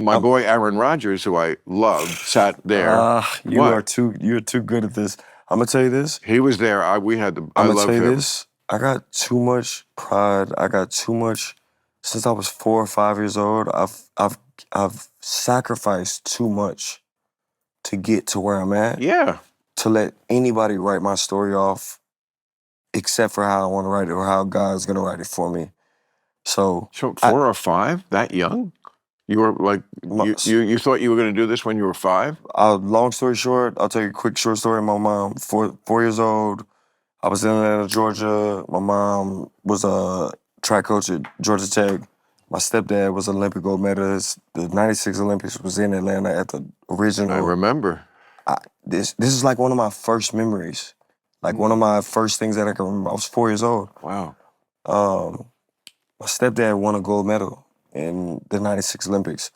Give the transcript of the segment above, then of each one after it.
My boy Aaron Rodgers, who I loved, sat there. You're too good at this. I'm gonna tell you this. He was there. I I'm gonna tell you this. I got too much pride. I got too much. Since I was 4 or 5 years old, I've sacrificed too much to get to where I'm at. Yeah. To let anybody write my story off, except for how I want to write it or how God's gonna write it for me. So 4 or 5, that young? You were like, you thought you were going to do this when you were 5? Long story short, I'll tell you a quick short story. My mom, 4 years old, I was in Atlanta, Georgia. My mom was a track coach at Georgia Tech. My stepdad was an Olympic gold medalist. The '96 Olympics was in Atlanta at the original. I remember. This is like one of my first memories. Like one of my first things that I can remember. I was 4 years old. Wow. My stepdad won a gold medal in the '96 Olympics.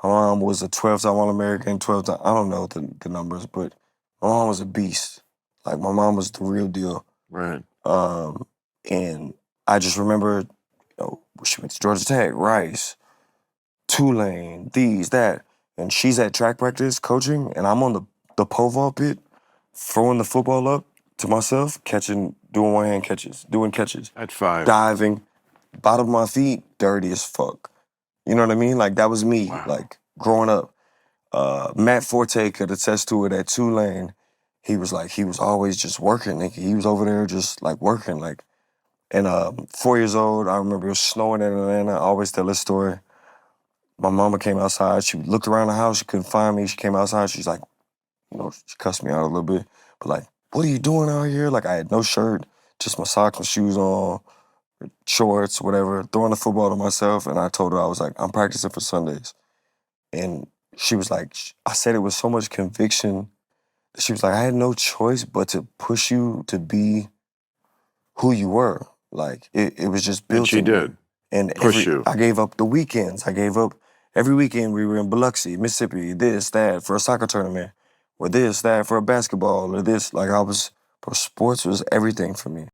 My mom was a 12-time All-American, 12-time, I don't know the numbers, but my mom was a beast. Like, my mom was the real deal. Right. And I just remember, she went to Georgia Tech, Rice, Tulane, that. And she's at track practice coaching, and I'm on the pole vault pit, throwing the football up to myself, doing one-hand catches, doing catches. At 5. Diving, bottom of my feet, dirty as fuck. You know what I mean? Like, that was me, like, growing up. Matt Forte could attest to it at Tulane. He was always just working, nigga. He was over there just, like, working, like. And 4 years old, I remember it was snowing in Atlanta. I always tell this story. My mama came outside. She looked around the house. She couldn't find me. She came outside. She's like, she cussed me out a little bit. But, like, what are you doing out here? Like, I had no shirt, just my socks and shoes on, shorts, whatever, throwing the football to myself. And I told her, I was like, I'm practicing for Sundays. And she was like, I said it with so much conviction. She was like, I had no choice but to push you to be who you were. Like, it was just built And she in me. did. And Push you. I gave up the weekends. I gave up every weekend. We were in Biloxi, Mississippi, this, that, for a soccer tournament, or this, that, for a basketball, or this. Like, sports was everything for me.